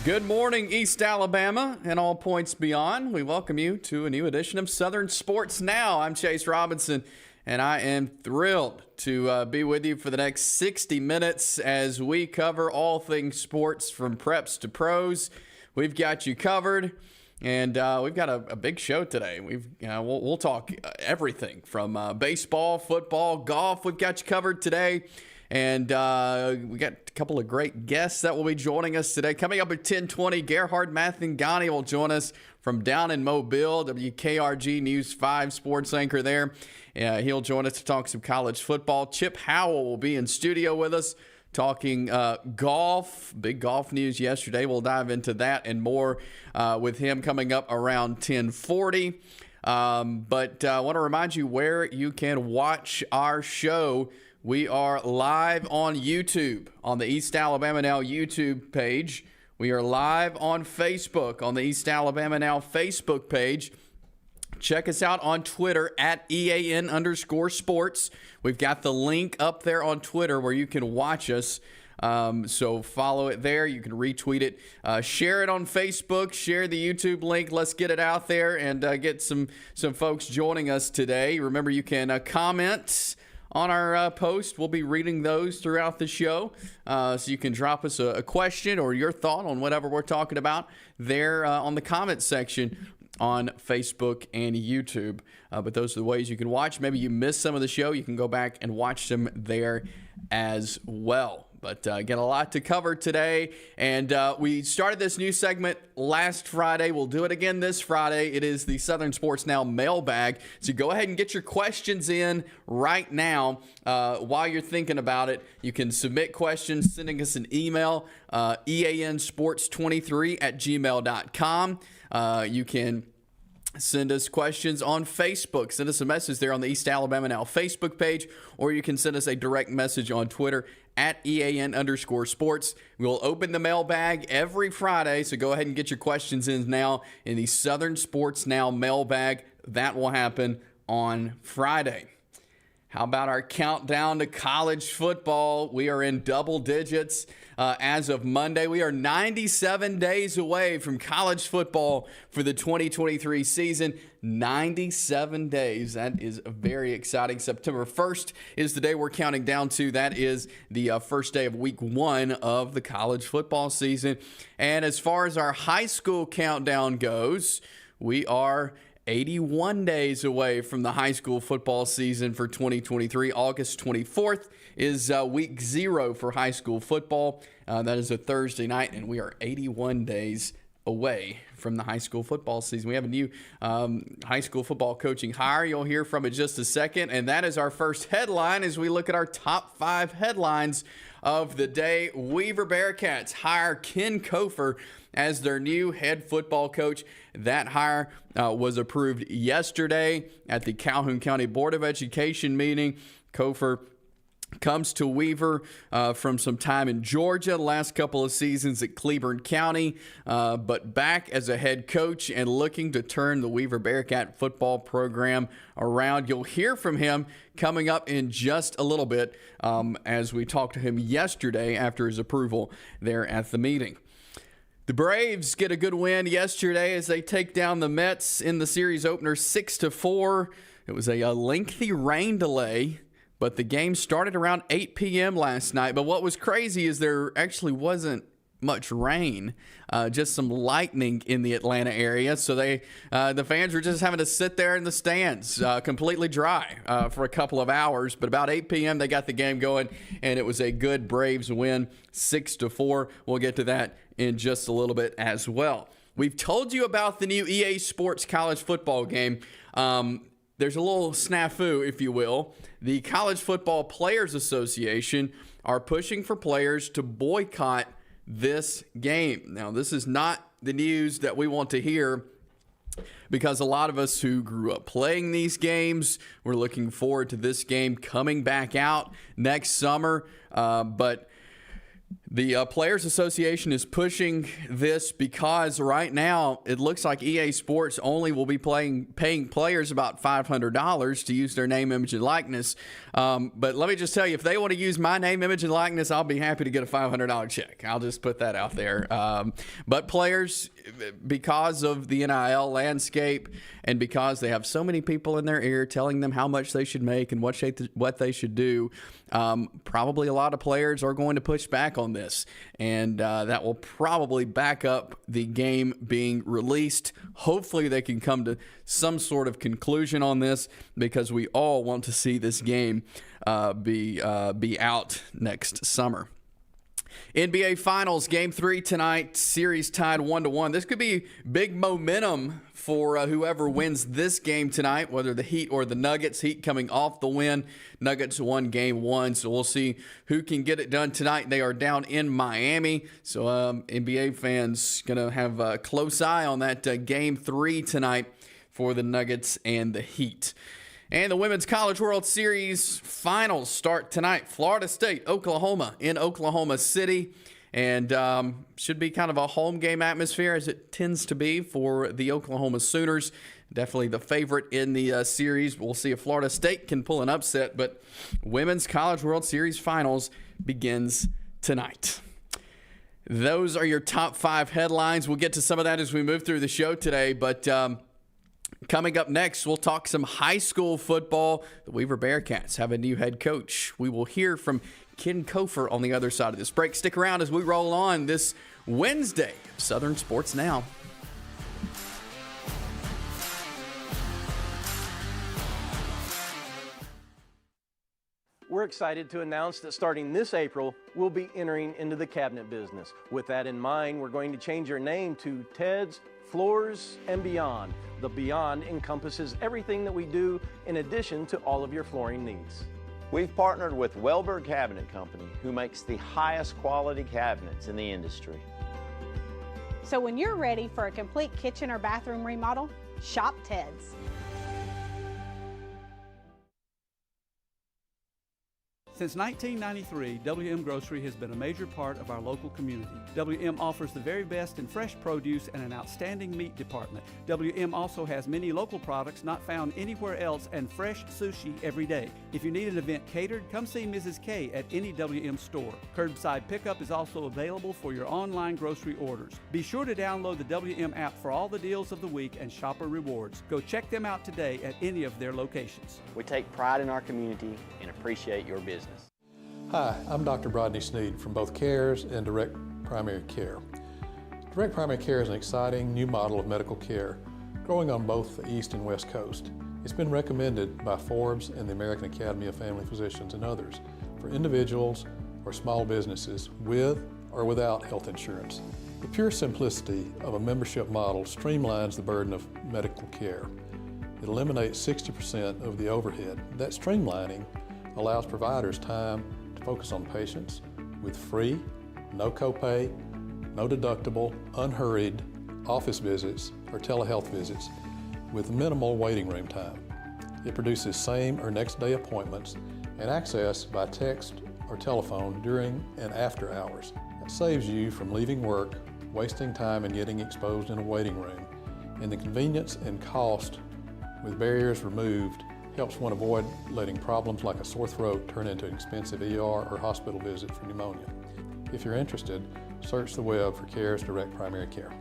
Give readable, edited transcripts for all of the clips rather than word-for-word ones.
Good morning, East Alabama and all points beyond. We welcome you to a new edition of Southern Sports Now. I'm Chase Robinson, and I am thrilled to be with you for the next 60 minutes as we cover all things sports from preps to pros. We've got you covered, and we've got a big show today. We'll talk everything from baseball, football, golf. We've got you covered today. And we got a couple of great guests that will be joining us today. Coming up at 10:20, Gerhard Mathangani will join us from down in Mobile, WKRG News 5 sports anchor there. He'll join us to talk some college football. Chip Howell will be in studio with us talking golf. Big golf news yesterday. We'll dive into that and more with him coming up around 10:40. But I want to remind you where you can watch our show. We are live on YouTube, on the East Alabama Now YouTube page. We are live on Facebook, on the East Alabama Now Facebook page. Check us out on Twitter at EAN_sports. We've got the link up there on Twitter where you can watch us. So follow it there. You can retweet it. Share it on Facebook. Share the YouTube link. Let's get it out there and get some folks joining us today. Remember, you can comment on our post. We'll be reading those throughout the show. So you can drop us a question or your thought on whatever we're talking about there on the comment section on Facebook and YouTube. But those are the ways you can watch. Maybe you missed some of the show. You can go back and watch them there as well. But again, a lot to cover today. And we started this new segment last Friday. We'll do it again this Friday. It is the Southern Sports Now mailbag. So go ahead and get your questions in right now while you're thinking about it. You can submit questions, sending us an email, eansports23@gmail.com. You can send us questions on Facebook. Send us a message there on the East Alabama Now Facebook page, or you can send us a direct message on Twitter at EAN_sports. We'll open the mailbag every Friday, so go ahead and get your questions in now in the Southern Sports Now mailbag. That will happen on Friday. How about our countdown to college football? We are in double digits as of Monday. We are 97 days away from college football for the 2023 season. 97 days. That is very exciting. September 1st is the day we're counting down to. That is the first day of week 1 of the college football season. And as far as our high school countdown goes, we are 81 days away from the high school football season for 2023. August 24th is week 0 for high school football. That is a Thursday night, and we are 81 days away from the high school football season. We have a new high school football coaching hire you'll hear from in just a second, and that is our first headline as we look at our top 5 headlines of the day. Weaver Bearcats hire Ken Coffer as their new head football coach. That hire was approved yesterday at the Calhoun County Board of Education meeting. Coffer comes to Weaver from some time in Georgia, the last couple of seasons at Cleburne County, but back as a head coach and looking to turn the Weaver Bearcat football program around. You'll hear from him coming up in just a little bit as we talked to him yesterday after his approval there at the meeting. The Braves get a good win yesterday as they take down the Mets in the series opener 6-4. It was a lengthy rain delay, but the game started around 8 p.m. last night. But what was crazy is there actually wasn't much rain, just some lightning in the Atlanta area. So the fans were just having to sit there in the stands completely dry for a couple of hours. But about 8 p.m. they got the game going, and it was a good Braves win, 6-4. We'll get to that in just a little bit as well. We've told you about the new EA Sports college football game. There's a little snafu, if you will. The College Football Players Association are pushing for players to boycott this game. Now, this is not the news that we want to hear because a lot of us who grew up playing these games, we're looking forward to this game coming back out next summer. But The Players Association is pushing this because right now it looks like EA Sports only will be paying players about $500 to use their name, image, and likeness. But let me just tell you, if they want to use my name, image, and likeness, I'll be happy to get a $500 check. I'll just put that out there. But players, because of the NIL landscape and because they have so many people in their ear telling them how much they should make and what they should do, probably a lot of players are going to push back on this. And that will probably back up the game being released. Hopefully they can come to some sort of conclusion on this, because we all want to see this game be out next summer. NBA Finals, Game 3 tonight, series tied 1-1. This could be big momentum for whoever wins this game tonight, whether the Heat or the Nuggets. Heat coming off the win. Nuggets won Game 1, so we'll see who can get it done tonight. They are down in Miami, so NBA fans going to have a close eye on that Game 3 tonight for the Nuggets and the Heat. And the Women's College World Series finals start tonight. Florida State, Oklahoma in Oklahoma City. And should be kind of a home game atmosphere, as it tends to be for the Oklahoma Sooners. Definitely the favorite in the series. We'll see if Florida State can pull an upset. But Women's College World Series finals begins tonight. Those are your top 5 headlines. We'll get to some of that as we move through the show today. But coming up next, we'll talk some high school football. The Weaver Bearcats have a new head coach. We will hear from Ken Coffer on the other side of this break. Stick around as we roll on this Wednesday of Southern Sports Now. We're excited to announce that starting this April, we'll be entering into the cabinet business. With that in mind, we're going to change our name to Ted's Floors and Beyond. The Beyond encompasses everything that we do in addition to all of your flooring needs. We've partnered with Welber Cabinet Company, who makes the highest quality cabinets in the industry. So when you're ready for a complete kitchen or bathroom remodel, shop Ted's. Since 1993, WM Grocery has been a major part of our local community. WM offers the very best in fresh produce and an outstanding meat department. WM also has many local products not found anywhere else and fresh sushi every day. If you need an event catered, come see Mrs. K at any WM store. Curbside pickup is also available for your online grocery orders. Be sure to download the WM app for all the deals of the week and shopper rewards. Go check them out today at any of their locations. We take pride in our community and appreciate your business. Hi, I'm Dr. Brodney Sneed from both CARES and Direct Primary Care. Direct Primary Care is an exciting new model of medical care growing on both the East and West Coast. It's been recommended by Forbes and the American Academy of Family Physicians and others for individuals or small businesses with or without health insurance. The pure simplicity of a membership model streamlines the burden of medical care. It eliminates 60% of the overhead. That streamlining allows providers time to focus on patients with free, no copay, no deductible, unhurried office visits or telehealth visits with minimal waiting room time. It produces same or next day appointments and access by text or telephone during and after hours. It saves you from leaving work, wasting time and getting exposed in a waiting room. And the convenience and cost with barriers removed helps one avoid letting problems like a sore throat turn into an expensive ER or hospital visit for pneumonia. If you're interested, search the web for CARES Direct Primary Care.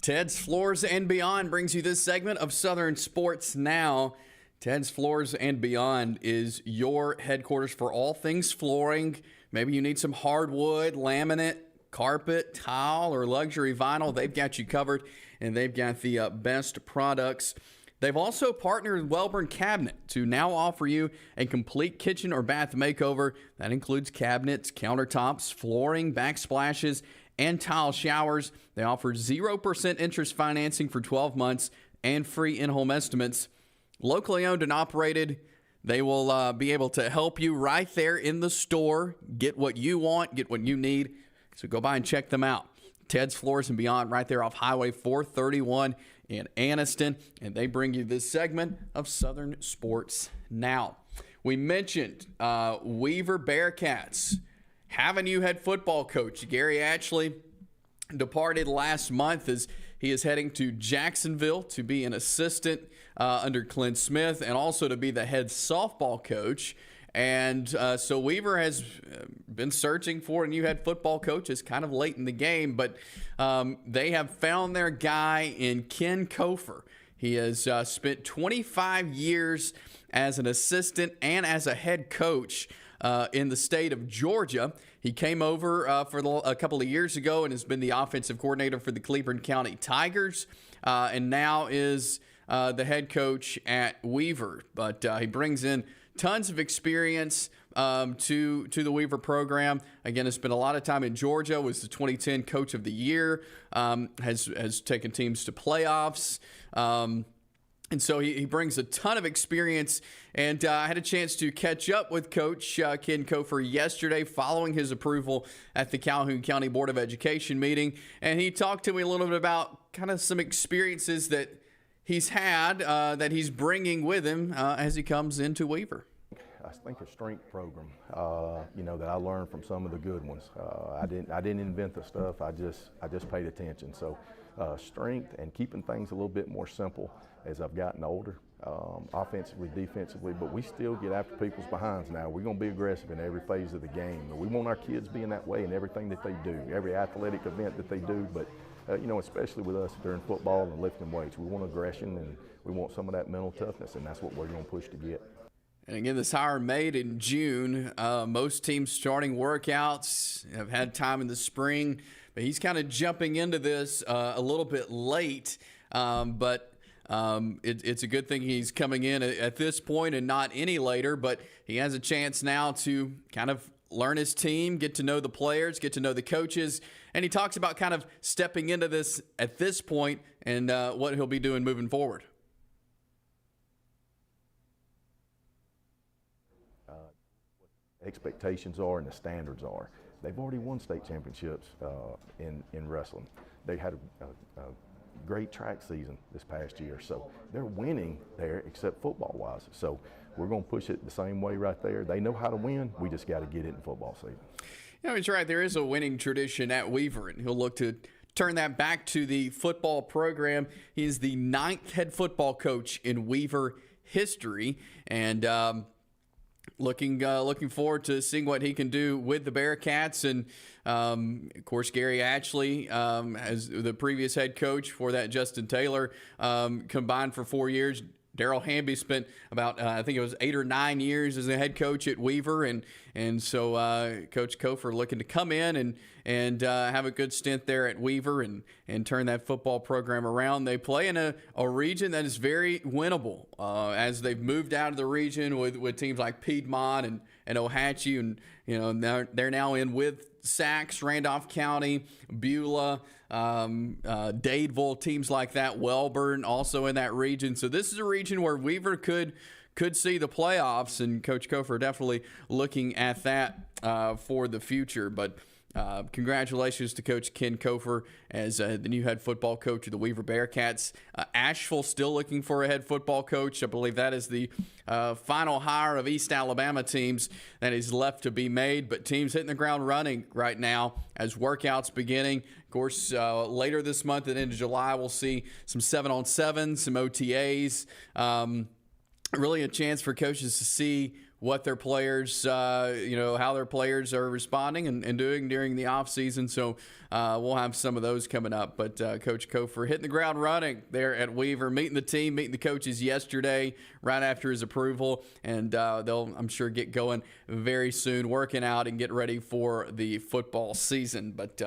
Ted's Floors and Beyond brings you this segment of Southern Sports Now. Ted's Floors and Beyond is your headquarters for all things flooring. Maybe you need some hardwood, laminate, carpet, tile, or luxury vinyl. They've got you covered, and they've got the best products. They've also partnered with Welborn Cabinet to now offer you a complete kitchen or bath makeover. That includes cabinets, countertops, flooring, backsplashes, and tile showers. They offer 0% interest financing for 12 months and free in-home estimates. Locally owned and operated, they will be able to help you right there in the store. Get what you want, get what you need. So go by and check them out. Ted's Floors and Beyond right there off Highway 431 in Anniston. And they bring you this segment of Southern Sports Now. We mentioned Weaver Bearcats have a new head football coach. Gary Ashley departed last month as he is heading to Jacksonville to be an assistant under Clint Smith and also to be the head softball coach. And so Weaver has been searching for a new head football coach. It's kind of late in the game, but they have found their guy in Ken Coffer. He has spent 25 years as an assistant and as a head coach in the state of Georgia. He came over a couple of years ago and has been the offensive coordinator for the Cleveland County Tigers, and now is the head coach at Weaver. But he brings in tons of experience to the Weaver program. Again, has spent a lot of time in Georgia, was the 2010 Coach of the Year, has taken teams to playoffs. And so he brings a ton of experience, and I had a chance to catch up with Coach Ken Coffer yesterday following his approval at the Calhoun County Board of Education meeting, and he talked to me a little bit about kind of some experiences that he's had that he's bringing with him as he comes into Weaver. I think a strength program, that I learned from some of the good ones. I didn't invent the stuff. I just paid attention. So strength and keeping things a little bit more simple as I've gotten older, offensively, defensively. But we still get after people's behinds now. We're going to be aggressive in every phase of the game. We want our kids being that way in everything that they do, every athletic event that they do. But especially with us during football and lifting weights, we want aggression and we want some of that mental toughness, and that's what we're going to push to get. And again, this hire made in June. Most teams starting workouts have had time in the spring, but he's kind of jumping into this a little bit late. But it's a good thing he's coming in at this point and not any later. But he has a chance now to kind of learn his team, get to know the players, get to know the coaches. And he talks about kind of stepping into this at this point and what he'll be doing moving forward. Expectations are and the standards are. They've already won state championships in wrestling. They had a great track season this past year, so they're winning there except football-wise. So we're going to push it the same way right there. They know how to win. We just got to get it in football season. He's right. There is a winning tradition at Weaver, and he'll look to turn that back to the football program. He is the 9th head football coach in Weaver history, and looking forward to seeing what he can do with the Bearcats. And of course, Gary Ashley, as the previous head coach for that, Justin Taylor, combined for 4 years. Darrell Hamby spent about, I think it was 8 or 9 years as a head coach at Weaver, and so Coach Coffer looking to come in and have a good stint there at Weaver and turn that football program around. They play in a region that is very winnable as they've moved out of the region with teams like Piedmont and Ohatchee, and they're now in with Sacs, Randolph County, Beulah, Dadeville, teams like that, Wellborn also in that region. So this is a region where Weaver could see the playoffs, and Coach Coffer definitely looking at that for the future. But congratulations to Coach Ken Coffer as the new head football coach of the Weaver Bearcats. Asheville still looking for a head football coach. I believe that is the final hire of East Alabama teams that is left to be made. But teams hitting the ground running right now as workouts beginning. Of course, later this month and into July, we'll see some 7-on-7, some OTAs. Really a chance for coaches to see what their players, how their players are responding and doing during the offseason. So we'll have some of those coming up. But Coach Coffer hitting the ground running there at Weaver, meeting the team, meeting the coaches yesterday right after his approval. And they'll, I'm sure, get going very soon, working out and get ready for the football season. But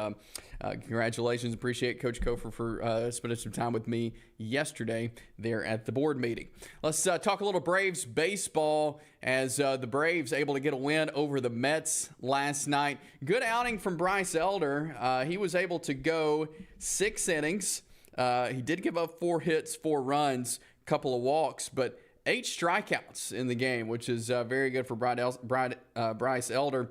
congratulations. Appreciate Coach Coffer for spending some time with me yesterday there at the board meeting. Let's talk a little Braves baseball as the Braves able to get a win over the Mets last night. Good outing from Bryce Elder. He was able to go 6 innings. He did give up 4 hits, 4 runs, couple of walks, but 8 strikeouts in the game, which is very good for Bryce Elder.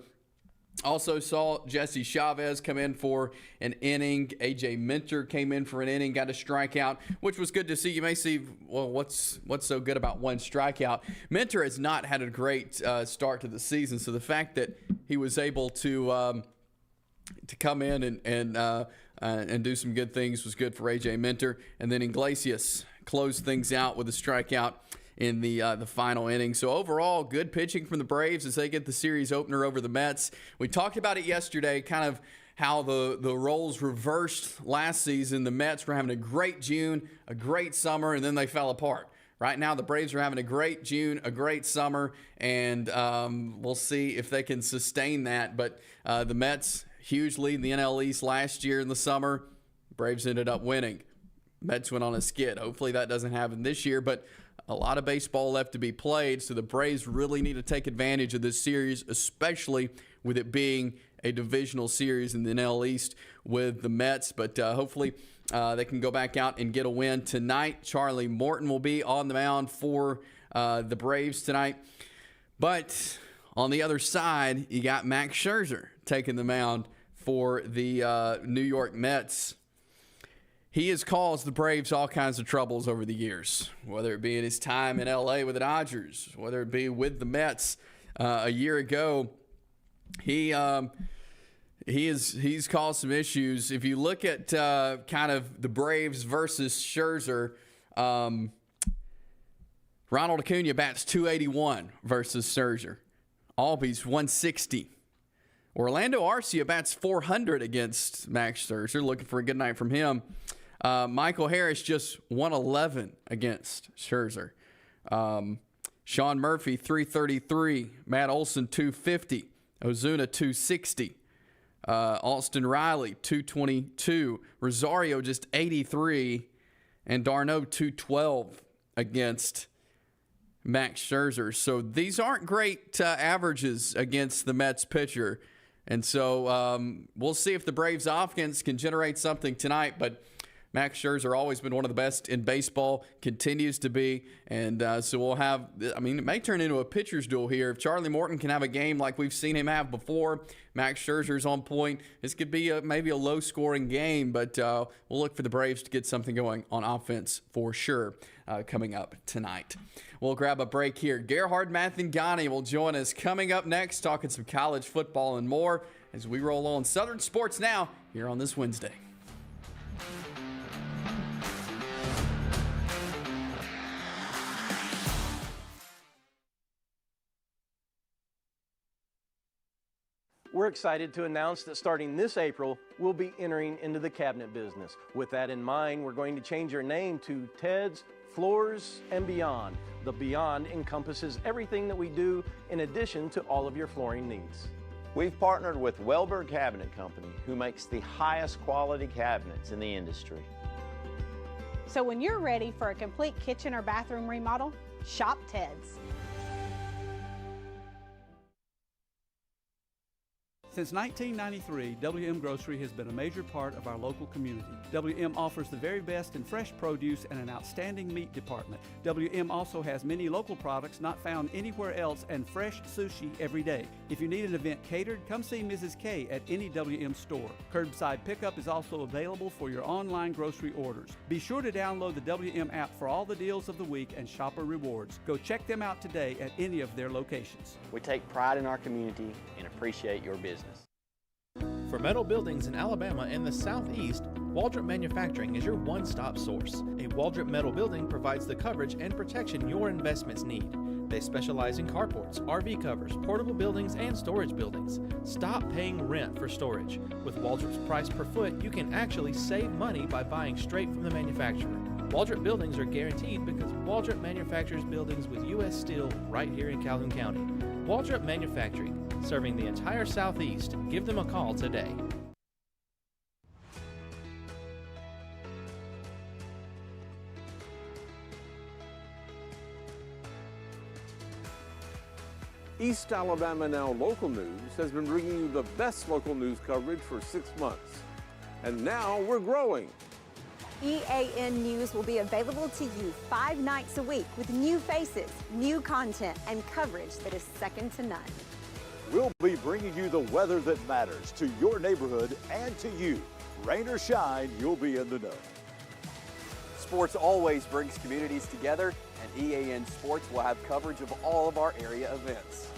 Also saw Jesse Chavez come in for an inning. A.J. Minter came in for an inning, got a strikeout, which was good to see. You may see, well, what's so good about one strikeout? Minter has not had a great start to the season, so the fact that he was able to come in and do some good things was good for A.J. Minter. And then Iglesias closed things out with a strikeout in the final inning. So overall, good pitching from the Braves as they get the series opener over the Mets. We talked about it yesterday, kind of how the roles reversed last season. The Mets were having a great June, a great summer, and then they fell apart. Right now, the Braves are having a great June, a great summer, and we'll see if they can sustain that. But the Mets, huge lead in the NL East last year in the summer. Braves ended up winning. Mets went on a skid. Hopefully that doesn't happen this year, but a lot of baseball left to be played, so the Braves really need to take advantage of this series, especially with it being a divisional series in the NL East with the Mets. But hopefully they can go back out and get a win tonight. Charlie Morton will be on the mound for the Braves tonight. But on the other side, you got Max Scherzer taking the mound for the New York Mets. He has caused the Braves all kinds of troubles over the years, whether it be in his time in L.A. with the Dodgers, whether it be with the Mets a year ago. He's caused some issues. If you look at kind of the Braves versus Scherzer, Ronald Acuna bats .281 versus Scherzer. Albies .160. Orlando Arcia bats .400 against Max Scherzer. Looking for a good night from him. Michael Harris just .111 against Scherzer. Sean Murphy .333. Matt Olson .250. Ozuna .260. Austin Riley .222. Rosario just .83. And d'Arnaud .212 against Max Scherzer. So these aren't great averages against the Mets pitcher. And so we'll see if the Braves offense can generate something tonight. But Max Scherzer always been one of the best in baseball, continues to be, and so we'll have, I mean, it may turn into a pitcher's duel here. If Charlie Morton can have a game like we've seen him have before, Max Scherzer's on point, this could be maybe a low-scoring game, but we'll look for the Braves to get something going on offense for sure coming up tonight. We'll grab a break here. Gerhard Mathangani will join us coming up next, talking some college football and more as we roll on Southern Sports Now here on this Wednesday. We're excited to announce that starting this April, we'll be entering into the cabinet business. With that in mind, we're going to change our name to Ted's Floors and Beyond. The Beyond encompasses everything that we do in addition to all of your flooring needs. We've partnered with Welberg Cabinet Company, who makes the highest quality cabinets in the industry. So when you're ready for a complete kitchen or bathroom remodel, shop Ted's. Since 1993, WM Grocery has been a major part of our local community. WM offers the very best in fresh produce and an outstanding meat department. WM also has many local products not found anywhere else and fresh sushi every day. If you need an event catered, come see Mrs. K at any WM store. Curbside pickup is also available for your online grocery orders. Be sure to download the WM app for all the deals of the week and shopper rewards. Go check them out today at any of their locations. We take pride in our community and appreciate your business. For metal buildings in Alabama and the Southeast, Waldrop Manufacturing is your one-stop source. A Waldrop metal building provides the coverage and protection your investments need. They specialize in carports, RV covers, portable buildings, and storage buildings. Stop paying rent for storage. With Waldrop's price per foot, you can actually save money by buying straight from the manufacturer. Waldrop buildings are guaranteed because Waldrop manufactures buildings with U.S. steel right here in Calhoun County. Waldrop Manufacturing, serving the entire Southeast. Give them a call today. East Alabama Now Local News has been bringing you the best local news coverage for 6 months. And now we're growing. EAN News will be available to you 5 nights a week with new faces, new content, and coverage that is second to none. we'll be bringing you the weather that matters to your neighborhood and to you. Rain or shine, you'll be in the know. Sports always brings communities together, and EAN Sports will have coverage of all of our area events.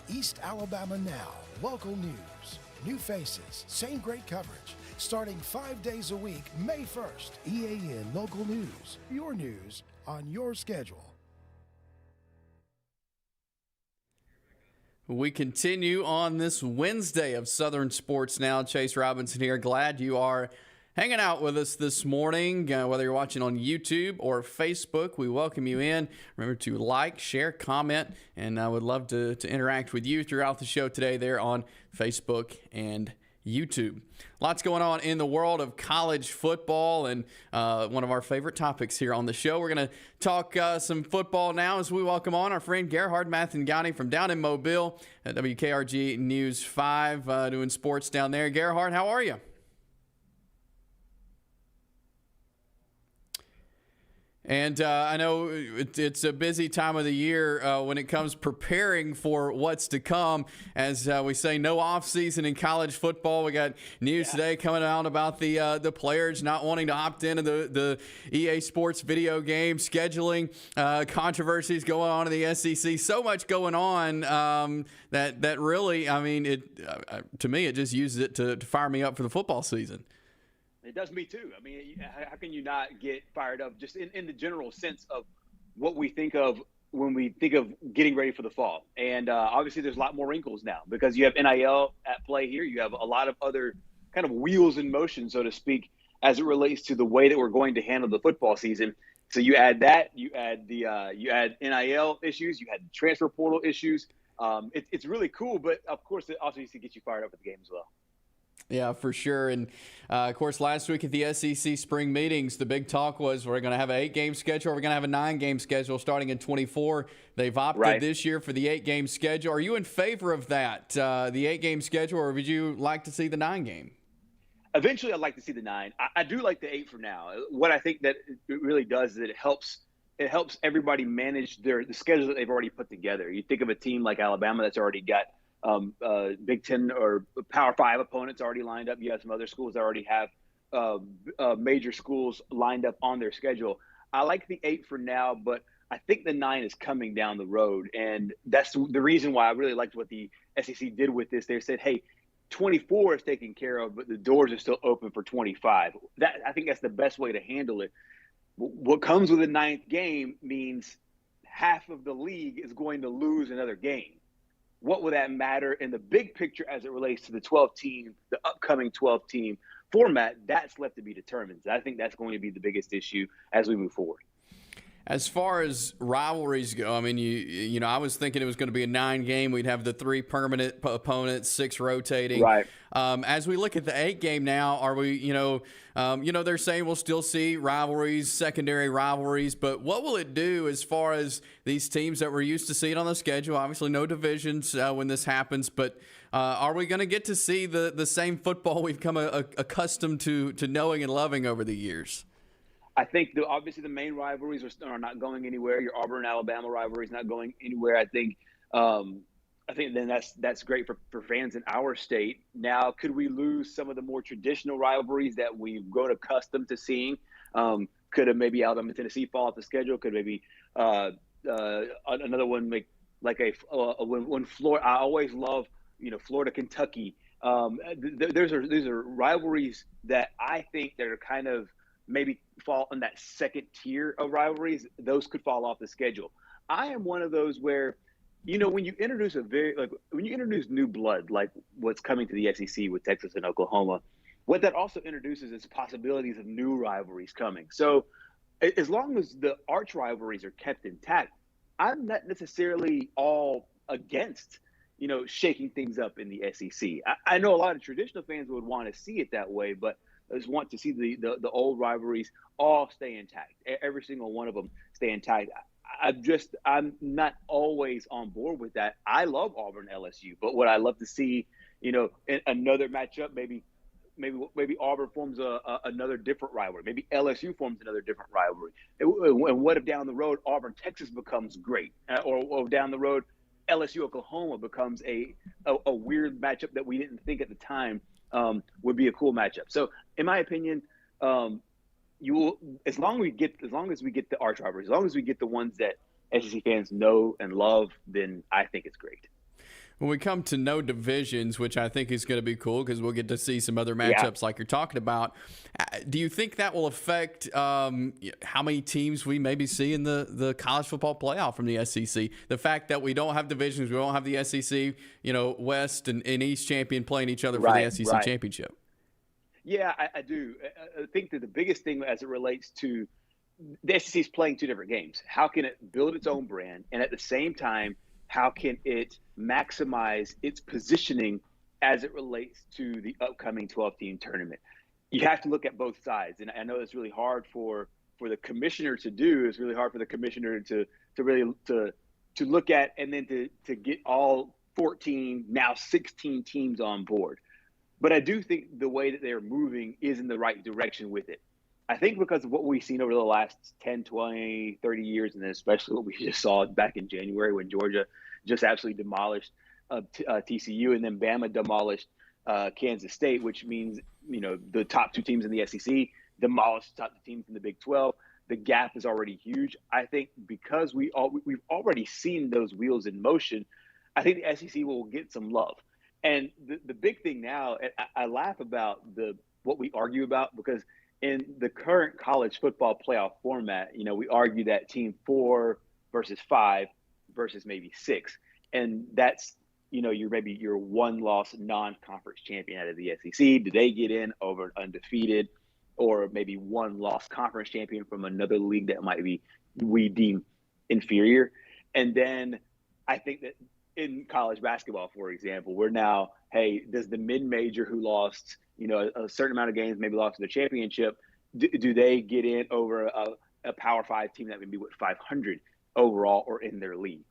East Alabama Now, local news. New faces, same great coverage. Starting 5 days a week, May 1st. EAN Local News, your news on your schedule. We continue on this Wednesday of Southern Sports Now. Chase Robinson here. Glad you are hanging out with us this morning. Whether you're watching on YouTube or Facebook, we welcome you in. Remember to like, share, comment, and I would love to interact with you throughout the show today there on Facebook and YouTube. Lots going on in the world of college football, and one of our favorite topics here on the show. We're going to talk some football now as we welcome on our friend Gerhard Mathangani from down in Mobile at WKRG News 5, doing sports down there. Gerhard, how are you? And I know it's a busy time of the year when it comes preparing for what's to come. As we say, no off season in college football. We got news today coming out about the players not wanting to opt into the EA Sports video game, scheduling controversies going on in the SEC. So much going on that really, I mean, to me, it just uses it to fire me up for the football season. It does me too. I mean, how can you not get fired up just in the general sense of what we think of when we think of getting ready for the fall? And obviously there's a lot more wrinkles now because you have NIL at play here. You have a lot of other kind of wheels in motion, so to speak, as it relates to the way that we're going to handle the football season. So you add that, you add NIL issues, you had transfer portal issues. It's really cool, but of course it also needs to get you fired up at the game as well. Yeah, for sure. And, of course, last week at the SEC spring meetings, the big talk was we're going to have an 8-game schedule. We're going to have a 9-game schedule starting in 24. They've opted this year for the 8-game schedule. Are you in favor of that, the 8-game schedule, or would you like to see the 9-game? Eventually, I'd like to see the 9. I do like the 8 for now. What I think that it really does is it helps everybody manage the schedule that they've already put together. You think of a team like Alabama that's already got Big Ten or Power 5 opponents already lined up. You have some other schools that already have major schools lined up on their schedule. I like the 8 for now, but I think the 9 is coming down the road. And that's the reason why I really liked what the SEC did with this. They said, hey, 24 is taken care of, but the doors are still open for 25. I think that's the best way to handle it. What comes with the 9th game means half of the league is going to lose another game. What will that matter in the big picture as it relates to the 12-team, the upcoming 12-team format? That's left to be determined. I think that's going to be the biggest issue as we move forward. As far as rivalries go, I mean, you know, I was thinking it was going to be a 9-game. We'd have the 3 permanent opponents, 6 rotating. Right. As we look at the 8-game now, are we, they're saying we'll still see rivalries, secondary rivalries, but what will it do as far as these teams that we're used to seeing on the schedule? Obviously, no divisions when this happens, but are we going to get to see the same football we've come accustomed to knowing and loving over the years? I think obviously the main rivalries are not going anywhere. Your Auburn-Alabama rivalry is not going anywhere. I think then that's great for fans in our state. Now, could we lose some of the more traditional rivalries that we've grown accustomed to seeing? Could have maybe Alabama-Tennessee fall off the schedule? Could maybe another one when Florida? I always love Florida-Kentucky. These are rivalries that I think that are kind of maybe fall in that second tier of rivalries. Those could fall off the schedule. I am one of those where, when you introduce when you introduce new blood, like what's coming to the SEC with Texas and Oklahoma, what that also introduces is possibilities of new rivalries coming. So as long as the arch rivalries are kept intact, I'm not necessarily all against, shaking things up in the SEC. I know a lot of traditional fans would want to see it that way, but I just want to see the old rivalries all stay intact. Every single one of them stay intact. I'm not always on board with that. I love Auburn LSU, but what I love to see, in another matchup, maybe Auburn forms another different rivalry. Maybe LSU forms another different rivalry. And what if down the road Auburn Texas becomes great, or down the road LSU Oklahoma becomes a weird matchup that we didn't think at the time would be a cool matchup. So in my opinion, you will, as long as we get the arch rivals, as long as we get the ones that SEC fans know and love, then I think it's great. When we come to no divisions, which I think is going to be cool because we'll get to see some other matchups like you're talking about, do you think that will affect how many teams we maybe see in the college football playoff from the SEC? The fact that we don't have divisions, we don't have the SEC, West and East champion playing each other for the SEC championship. Yeah, I do. I think that the biggest thing as it relates to the SEC is playing two different games. How can it build its own brand, and at the same time, how can it maximize its positioning as it relates to the upcoming 12-team tournament? You have to look at both sides, and I know it's really hard for the commissioner to do. It's really hard for the commissioner to look at and then to get all 14, now 16 teams on board. But I do think the way that they're moving is in the right direction with it. I think because of what we've seen over the last 10, 20, 30 years, and then especially what we just saw back in January when Georgia just absolutely demolished TCU, and then Bama demolished Kansas State, which means, the top two teams in the SEC demolished the top two teams in the Big 12. The gap is already huge. I think because we've already seen those wheels in motion, I think the SEC will get some love. And the big thing now, I laugh about what we argue about, because in the current college football playoff format, we argue that team 4 versus 5 versus maybe 6. And that's, your one-loss non-conference champion out of the SEC. Do they get in over undefeated, or maybe one-loss conference champion from another league that we deem inferior? And then I think that in college basketball, for example, we're now, hey, does the mid-major who lost, a certain amount of games, maybe lost to the championship, do they get in over a Power 5 team that would be 500 overall or in their league?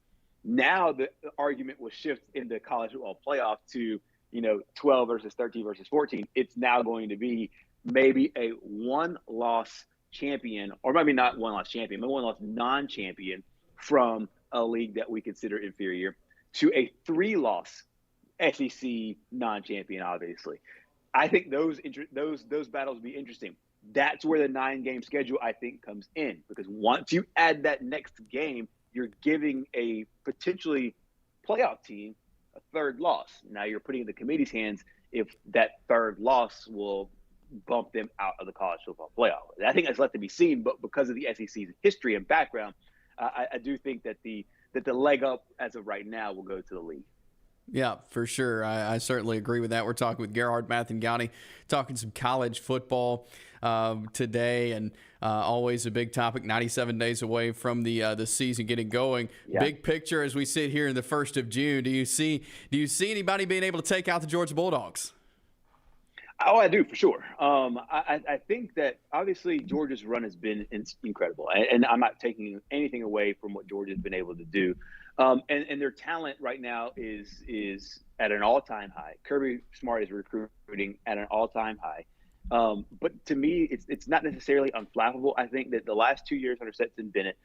Now the argument will shift in the college football playoff to, 12 versus 13 versus 14. It's now going to be maybe a one-loss champion, or maybe not one-loss champion, but one-loss non-champion from a league that we consider inferior, to a 3-loss SEC non-champion, obviously. I think those battles will be interesting. That's where the 9-game schedule, I think, comes in, because once you add that next game, you're giving a potentially playoff team a third loss. Now you're putting in the committee's hands if that third loss will bump them out of the college football playoff. I think that's left to be seen, but because of the SEC's history and background, I do think that the leg up as of right now will go to the league. Yeah, for sure. I certainly agree with that. We're talking with Gerhard Mathangani, talking some college football today, and always a big topic. 97 days away from the season getting going. Yeah. Big picture as we sit here in the 1st of June. Do you see anybody being able to take out the Georgia Bulldogs? Oh, I do, for sure. I think that obviously Georgia's run has been incredible, and I'm not taking anything away from what Georgia's been able to do. And their talent right now is at an all-time high. Kirby Smart is recruiting at an all-time high. But to me, it's not necessarily unflappable. I think that the last 2 years under Stetson Bennett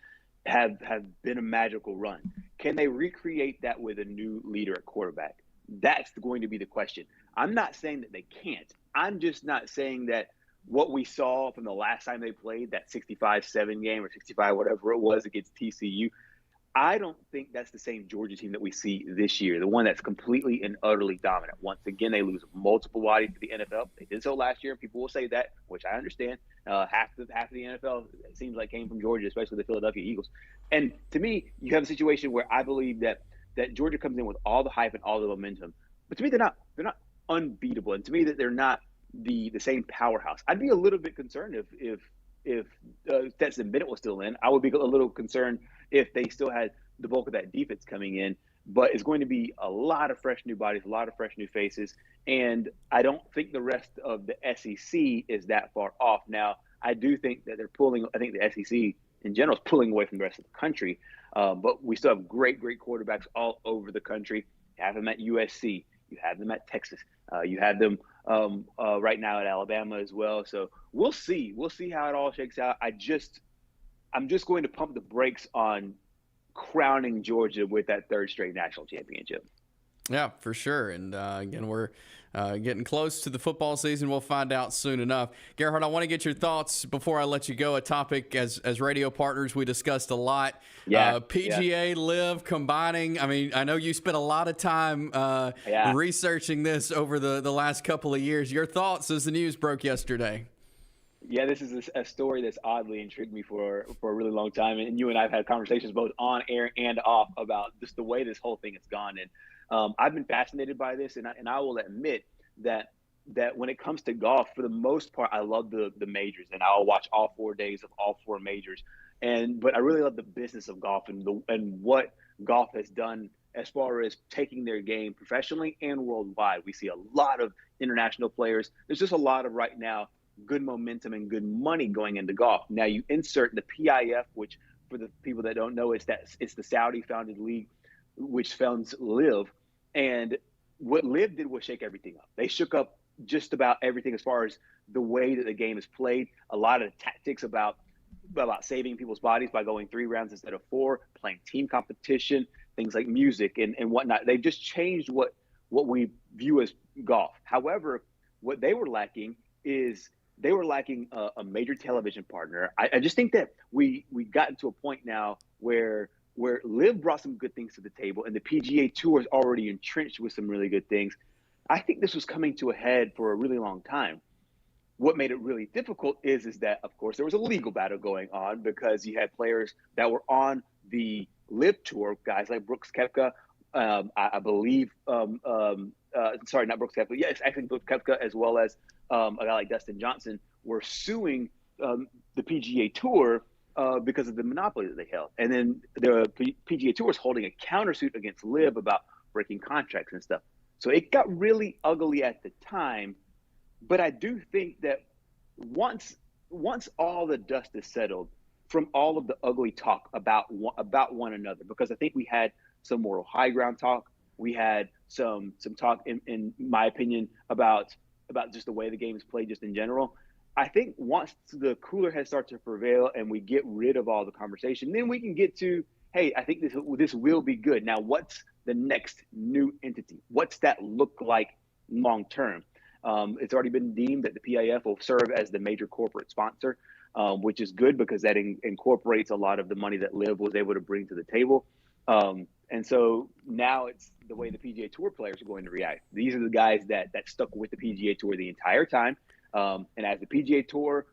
have been a magical run. Can they recreate that with a new leader at quarterback? That's going to be the question. I'm not saying that they can't. I'm just not saying that what we saw from the last time they played, that 65-7 game or 65, whatever it was, against TCU, I don't think that's the same Georgia team that we see this year, the one that's completely and utterly dominant. Once again, they lose multiple bodies to the NFL. They did so last year. People will say that, which I understand. Half of the NFL, it seems like, came from Georgia, especially the Philadelphia Eagles. And to me, you have a situation where I believe that Georgia comes in with all the hype and all the momentum. But to me, they're not unbeatable. And to me, that they're not the same powerhouse. I'd be a little bit concerned if Stetson Bennett was still in. I would be a little concerned if they still had the bulk of that defense coming in. But it's going to be a lot of fresh new bodies, a lot of fresh new faces. And I don't think the rest of the SEC is that far off. Now, I do think that I think the SEC in general is pulling away from the rest of the country. But we still have great quarterbacks all over the country. You have them at USC. You have them at Texas. You have them right now at Alabama as well. So we'll see. We'll see how it all shakes out. I'm just going to pump the brakes on crowning Georgia with that third straight national championship. Yeah, for sure. And again, we're getting close to the football season. We'll find out soon enough. Gerhard, I want to get your thoughts before I let you go. A topic as radio partners we discussed a lot. PGA, Live combining. I mean, I know you spent a lot of time researching this over the last couple of years. Your thoughts as the news broke yesterday? Yeah, this is a story that's oddly intrigued me for a really long time. And you and I have had conversations both on air and off about just the way this whole thing has gone. And I've been fascinated by this, and I will admit that when it comes to golf, for the most part, I love the majors, and I'll watch all 4 days of all 4 majors. But I really love the business of golf and what golf has done as far as taking their game professionally and worldwide. We see a lot of international players. There's just a lot of right now good momentum and good money going into golf. Now you insert the PIF, which for the people that don't know, it's the Saudi-founded league, which funds Live. And what Live did was shake everything up. They shook up just about everything as far as the way that the game is played. A lot of the tactics about saving people's bodies by going 3 rounds instead of 4, playing team competition, things like music and whatnot. They've just changed what we view as golf. However, what they were lacking is a major television partner. I just think that we gotten to a point now where Live brought some good things to the table, and the PGA Tour is already entrenched with some really good things. I think this was coming to a head for a really long time. What made it really difficult is that, of course, there was a legal battle going on because you had players that were on the Live Tour, guys like Brooks Koepka, I believe, sorry, not Brooks Koepka. Yes, actually Brooks Koepka, as well as a guy like Dustin Johnson, were suing the PGA Tour because of the monopoly that they held. And then the PGA Tour is holding a countersuit against Live about breaking contracts and stuff. So it got really ugly at the time. But I do think that once all the dust is settled from all of the ugly talk about one another, because I think we had some moral high ground talk, we had some talk, in my opinion, about just the way the game is played just in general. I think once the cooler heads start to prevail and we get rid of all the conversation, then we can get to, hey, I think this will be good. Now, what's the next new entity? What's that look like long term? It's already been deemed that the PIF will serve as the major corporate sponsor, which is good because that incorporates a lot of the money that Liv was able to bring to the table. And so now it's the way the PGA Tour players are going to react. These are the guys that stuck with the PGA Tour the entire time. And as the PGA Tour,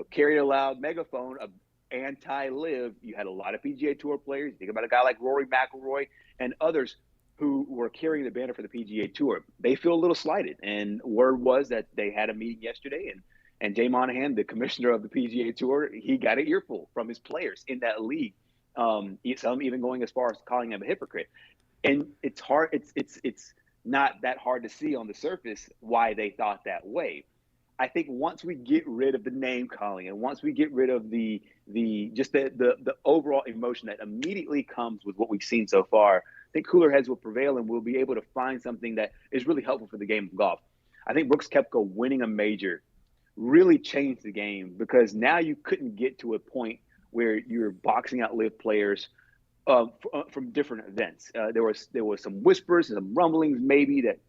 carried a loud megaphone of anti-Liv, you had a lot of PGA Tour players. Think about a guy like Rory McIlroy and others who were carrying the banner for the PGA Tour. They feel a little slighted. And word was that they had a meeting yesterday, and Jay Monahan, the commissioner of the PGA Tour, he got an earful from his players in that league. Some even going as far as calling him a hypocrite. And it's hard. It's not that hard to see on the surface why they thought that way. I think once we get rid of the name calling and once we get rid of the overall emotion that immediately comes with what we've seen so far, I think cooler heads will prevail and we'll be able to find something that is really helpful for the game of golf. I think Brooks Koepka winning a major really changed the game because now you couldn't get to a point where you're boxing out Live players from different events. There was some whispers and some rumblings maybe that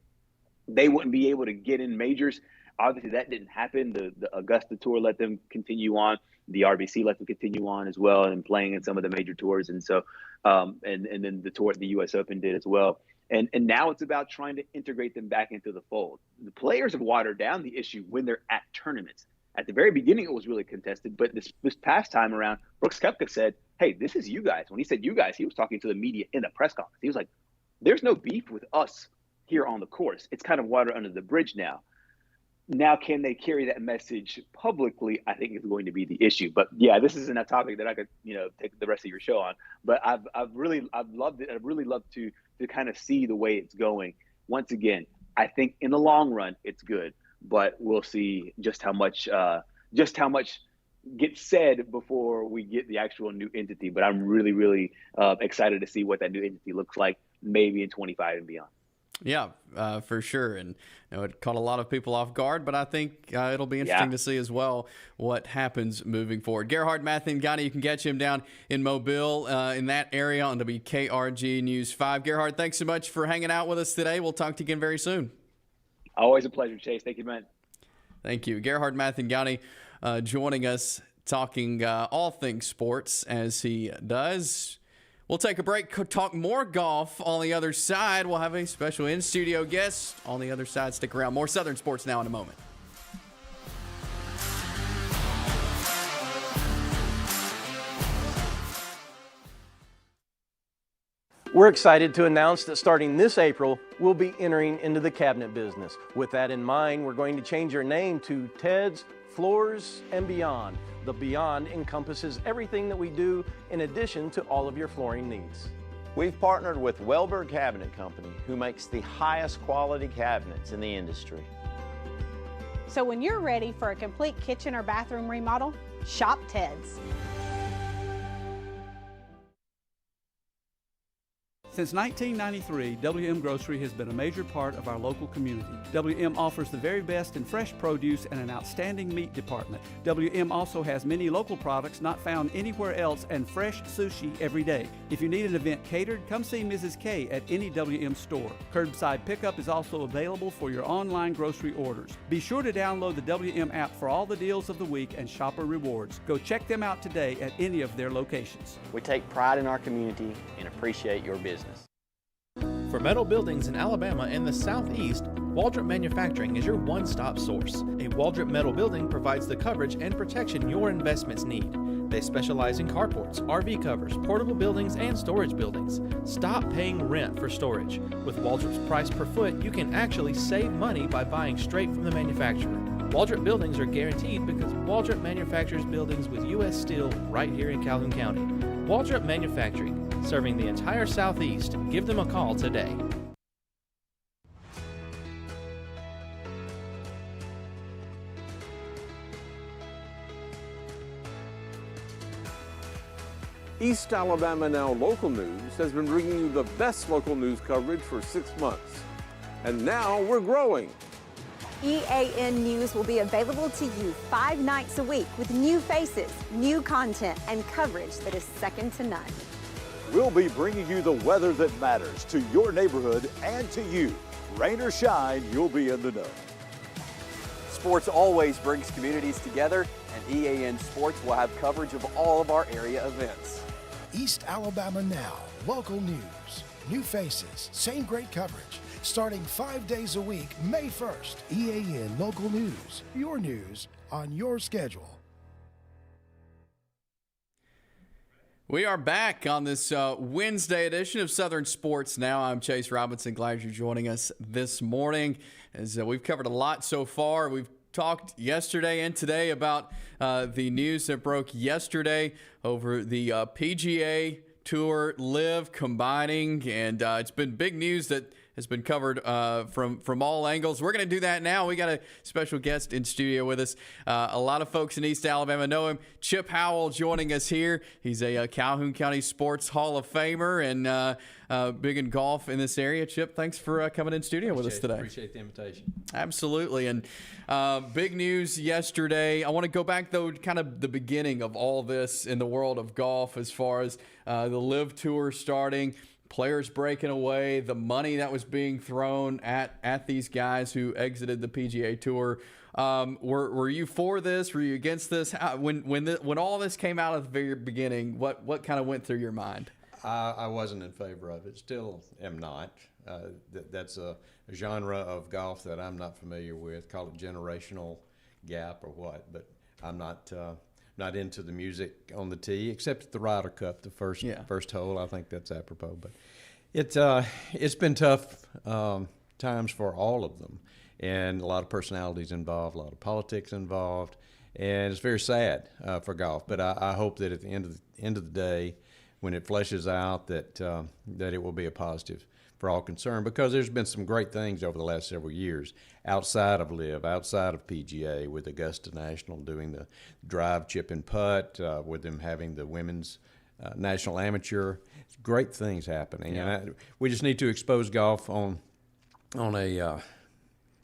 they wouldn't be able to get in majors. Obviously, that didn't happen. The Augusta Tour let them continue on. The RBC let them continue on as well and playing in some of the major tours. And so, and then the tour at the U.S. Open did as well. And now it's about trying to integrate them back into the fold. The players have watered down the issue when they're at tournaments. At the very beginning, it was really contested. But this past time around, Brooks Koepka said, hey, this is you guys. When he said you guys, he was talking to the media in a press conference. He was like, there's no beef with us here on the course. It's kind of water under the bridge now. Now, can they carry that message publicly? I think is going to be the issue. But yeah, this isn't a topic that I could, take the rest of your show on. But I've loved it. I'd really love to kind of see the way it's going. Once again, I think in the long run it's good, but we'll see just how much gets said before we get the actual new entity. But I'm really, really excited to see what that new entity looks like, maybe in 25 and beyond. Yeah, for sure. And it caught a lot of people off guard, but I think it'll be interesting to see as well what happens moving forward. Gerhard Mathangani, you can catch him down in Mobile in that area on WKRG News 5. Gerhard, thanks so much for hanging out with us today. We'll talk to you again very soon. Always a pleasure, Chase. Thank you, man. Thank you. Gerhard Mathangani joining us, talking all things sports as he does. We'll take a break, talk more golf on the other side. We'll have a special in-studio guest on the other side. Stick around. More Southern Sports now in a moment. We're excited to announce that starting this April, we'll be entering into the cabinet business. With that in mind, we're going to change our name to Ted's Floors and Beyond. The Beyond encompasses everything that we do in addition to all of your flooring needs. We've partnered with Welberg Cabinet Company, who makes the highest quality cabinets in the industry. So when you're ready for a complete kitchen or bathroom remodel, shop Ted's. Since 1993, WM Grocery has been a major part of our local community. WM offers the very best in fresh produce and an outstanding meat department. WM also has many local products not found anywhere else and fresh sushi every day. If you need an event catered, come see Mrs. K at any WM store. Curbside pickup is also available for your online grocery orders. Be sure to download the WM app for all the deals of the week and shopper rewards. Go check them out today at any of their locations. We take pride in our community and appreciate your business. For metal buildings in Alabama and the Southeast, Waldrop Manufacturing is your one-stop source. A Waldrop metal building provides the coverage and protection your investments need. They specialize in carports, RV covers, portable buildings, and storage buildings. Stop paying rent for storage. With Waldrop's price per foot, you can actually save money by buying straight from the manufacturer. Waldrop buildings are guaranteed because Waldrop manufactures buildings with U.S. steel right here in Calhoun County. Waldrop Manufacturing, serving the entire Southeast. Give them a call today. East Alabama Now Local News has been bringing you the best local news coverage for 6 months. And now we're growing. EAN News will be available to you 5 nights a week with new faces, new content, and coverage that is second to none. We'll be bringing you the weather that matters to your neighborhood and to you. Rain or shine, you'll be in the know. Sports always brings communities together, and EAN Sports will have coverage of all of our area events. East Alabama Now, local news. New faces, same great coverage. Starting 5 days a week, May 1st. EAN Local News, your news on your schedule. We are back on this Wednesday edition of Southern Sports Now. I'm Chase Robinson. Glad you're joining us this morning. As we've covered a lot so far. We've talked yesterday and today about the news that broke yesterday over the PGA Tour Live combining, and it's been big news that has been covered from all angles. We're going to do that now. We got a special guest in studio with us. A lot of folks in East Alabama know him. Chip Howell joining us here. He's a Calhoun County Sports Hall of Famer and big in golf in this area. Chip, thanks for coming in studio with us today. Appreciate the invitation. Absolutely. And big news yesterday. I want to go back, though, kind of the beginning of all this in the world of golf as far as the Live Tour starting. Players breaking away, the money that was being thrown at these guys who exited the PGA Tour. Were you for this? Were you against this? When all this came out at the very beginning, what kind of went through your mind? I wasn't in favor of it. Still am not. That's a genre of golf that I'm not familiar with. Call it generational gap or what, but I'm not into the music on the tee, except at the Ryder Cup, the first hole. I think that's apropos. But it's been tough times for all of them, and a lot of personalities involved, a lot of politics involved, and it's very sad for golf. But I hope that at the end of the day, when it fleshes out, that it will be a positive for all concerned, because there's been some great things over the last several years outside of Live, outside of PGA, with Augusta National doing the drive, chip, and putt, with them having the women's national amateur. Great things happening. Yeah. And we just need to expose golf on on a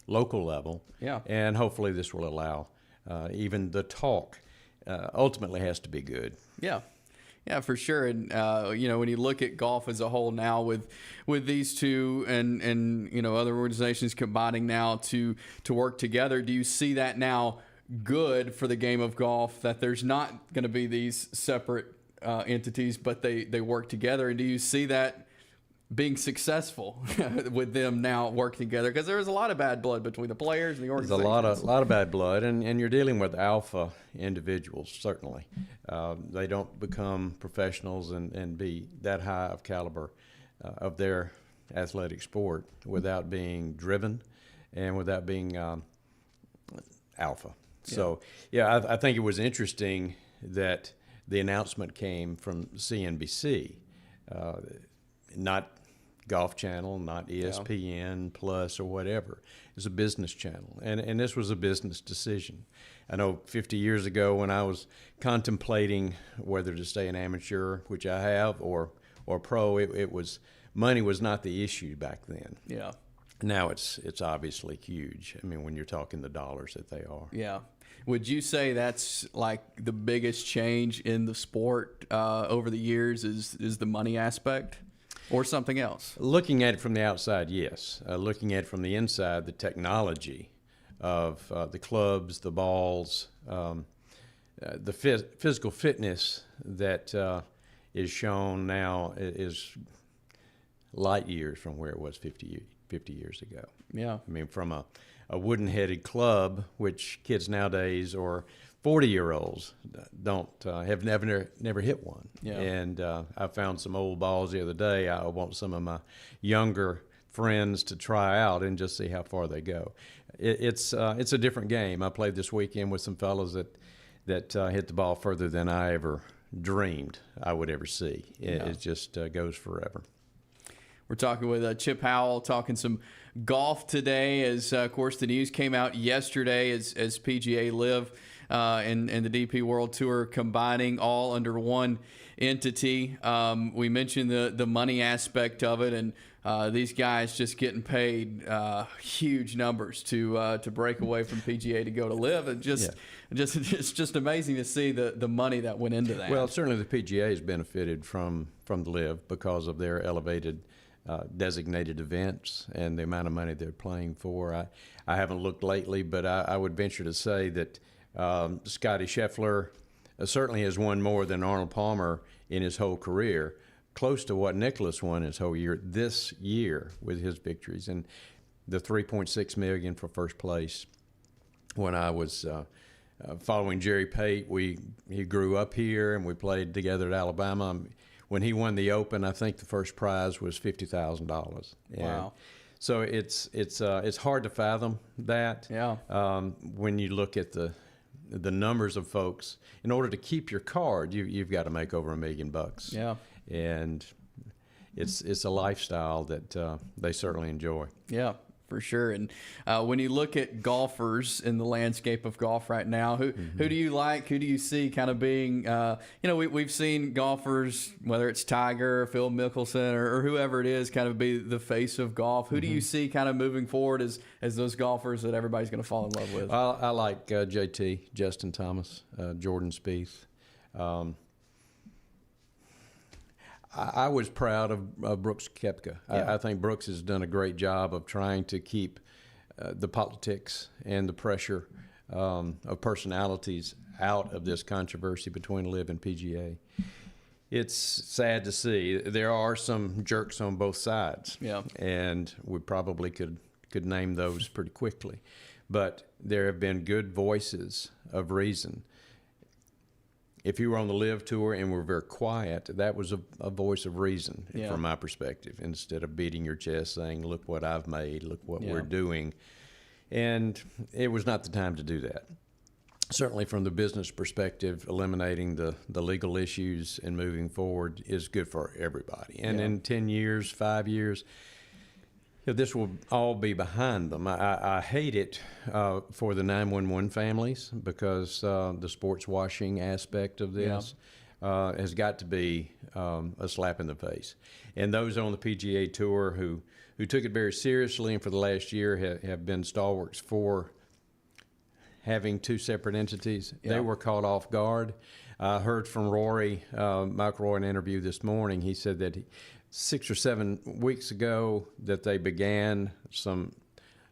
local level. Yeah. And hopefully this will allow even the talk ultimately has to be good. Yeah. Yeah, for sure. And, when you look at golf as a whole now with these two and other organizations combining now to work together, do you see that now good for the game of golf, that there's not going to be these separate entities, but they work together? And do you see that being successful with them now working together? Because there was a lot of bad blood between the players and the There's organizations. a lot of bad blood, and you're dealing with alpha individuals, certainly. They don't become professionals and be that high of caliber of their athletic sport without being driven and without being alpha. So, I think it was interesting that the announcement came from CNBC, not Golf Channel, not ESPN Plus or whatever. It's a business channel, and this was a business decision. I know 50 years ago when I was contemplating whether to stay an amateur, which I have, or pro, it was money was not the issue back then. Yeah. Now it's obviously huge. I mean, when you're talking the dollars that they are. Yeah. Would you say that's like the biggest change in the sport over the years is the money aspect, or something else? Looking at it from the outside, yes. Looking at it from the inside, the technology of the clubs, the balls, the physical fitness that is shown now is light years from where it was 50 years ago. Yeah. I mean, from a wooden-headed club, which kids nowadays or 40-year-olds don't have never hit one. Yeah. And I found some old balls the other day. I want some of my younger friends to try out and just see how far they go. It's a different game. I played this weekend with some fellows that hit the ball further than I ever dreamed I would ever see. It just goes forever. We're talking with Chip Howell, talking some golf today, as of course the news came out yesterday as PGA Live and the DP World Tour combining all under one entity. We mentioned the money aspect of it, and these guys just getting paid huge numbers to break away from PGA to go to Live. And it's just amazing to see the money that went into that. Well, certainly the PGA has benefited from the Live because of their elevated designated events and the amount of money they're playing for. I haven't looked lately, but I would venture to say that Scotty Scheffler certainly has won more than Arnold Palmer in his whole career, close to what Nicklaus won his whole year this year with his victories. And the $3.6 million for first place. When I was following Jerry Pate, he grew up here and we played together at Alabama. When he won the Open, I think the first prize was $50,000. Wow! So it's hard to fathom that. Yeah. When you look at the numbers of folks, in order to keep your card, you've got to make over $1 million. Yeah. And it's a lifestyle that they certainly enjoy. Yeah. For sure. And when you look at golfers in the landscape of golf right now, who do you like? Who do you see kind of being, we've seen golfers, whether it's Tiger or Phil Mickelson or whoever it is, kind of be the face of golf. Who do you see kind of moving forward as those golfers that everybody's going to fall in love with? I like JT, Justin Thomas, Jordan Spieth. I was proud of Brooks Koepka. Yeah. I think Brooks has done a great job of trying to keep the politics and the pressure of personalities out of this controversy between Liv and PGA. It's sad to see. There are some jerks on both sides, and we probably could name those pretty quickly. But there have been good voices of reason. If you were on the Live Tour and were very quiet, that was a voice of reason from my perspective, instead of beating your chest saying, look what I've made, look what we're doing. And it was not the time to do that. Certainly from the business perspective, eliminating the legal issues and moving forward is good for everybody. And in 10 years, 5 years, this will all be behind them. I hate it for the 911 families because the sports washing aspect of this. has got to be a slap in the face. And those on the PGA Tour who took it very seriously and for the last year have been stalwarts for having two separate entities, they were caught off guard. I heard from Rory McIlroy in an interview this morning. He said that 6 or 7 weeks ago that they began some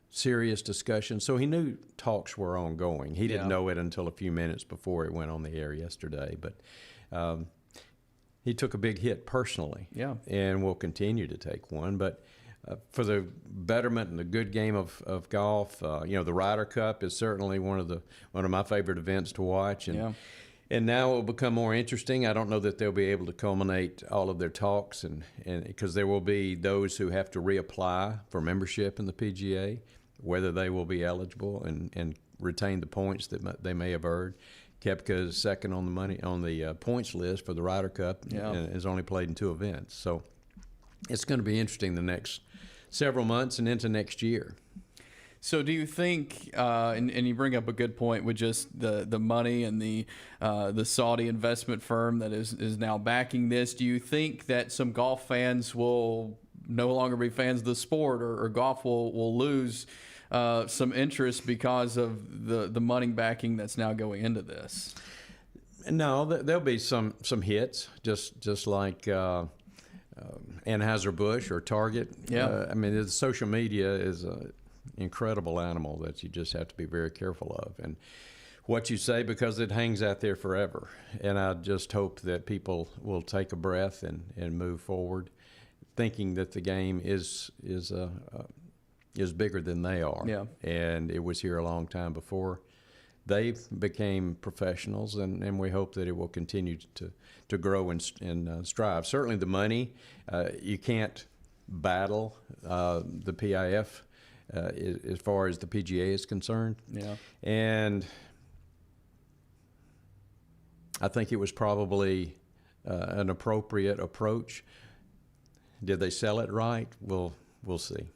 serious discussion. So he knew talks were ongoing. He didn't know it until a few minutes before it went on the air yesterday. But he took a big hit personally, and will continue to take one. But for the betterment and the good game of golf, the Ryder Cup is certainly one of my favorite events to watch. And now it will become more interesting. I don't know that they'll be able to culminate all of their talks, and because there will be those who have to reapply for membership in the PGA, whether they will be eligible and retain the points that they may have earned. Koepka is second on the points list for the Ryder Cup and has only played in 2 events. So it's going to be interesting the next several months and into next year. So do you think, and you bring up a good point with just the money and the Saudi investment firm that is now backing this, do you think that some golf fans will no longer be fans of the sport, or golf will lose some interest because of the money backing that's now going into this? No, there'll be some hits, just like Anheuser-Busch or Target. I mean, the social media is an incredible animal that you just have to be very careful of, and what you say, because it hangs out there forever. And I just hope that people will take a breath and move forward, thinking that the game is bigger than they are. And it was here a long time before they became professionals, and we hope that it will continue to grow and strive. Certainly the money, you can't battle the PIF as far as the PGA is concerned. And I think it was probably an appropriate approach. Did they sell it right? We'll see.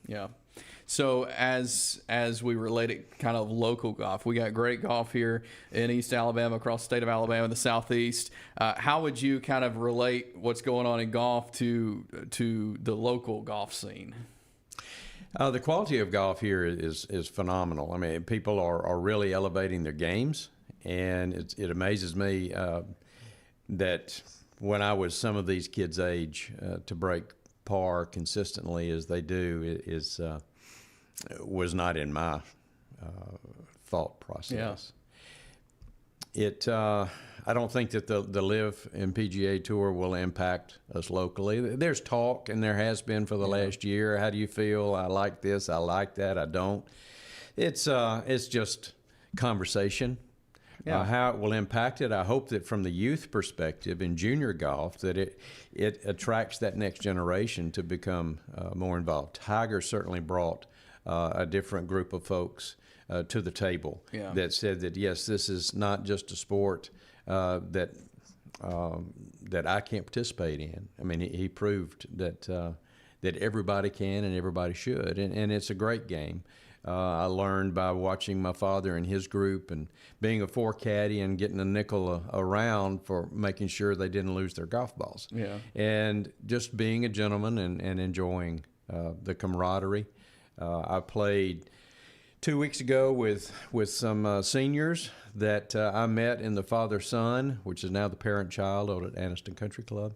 So as we relate it kind of local golf, we got great golf here in East Alabama, across the state of Alabama, the Southeast. How would you kind of relate what's going on in golf to the local golf scene? The quality of golf here is phenomenal. I mean, people are really elevating their games, and it amazes me that when I was some of these kids' age, to break par consistently as they do was not in my thought process. I don't think that the Live and PGA Tour will impact us locally. There's talk, and there has been for the last year. How do you feel? I like this. I like that. I don't. It's just conversation. How it will impact it, I hope that from the youth perspective in junior golf, that it attracts that next generation to become more involved. Tiger certainly brought a different group of folks to the table that said that, yes, this is not just a sport that I can't participate in. I mean, he proved that everybody can and everybody should, and it's a great game. I learned by watching my father and his group and being a 4 caddy and getting a nickel around for making sure they didn't lose their golf balls. And just being a gentleman and enjoying the camaraderie. I played 2 weeks ago with some seniors that I met in the father-son, which is now the parent-child, out at Anniston Country Club,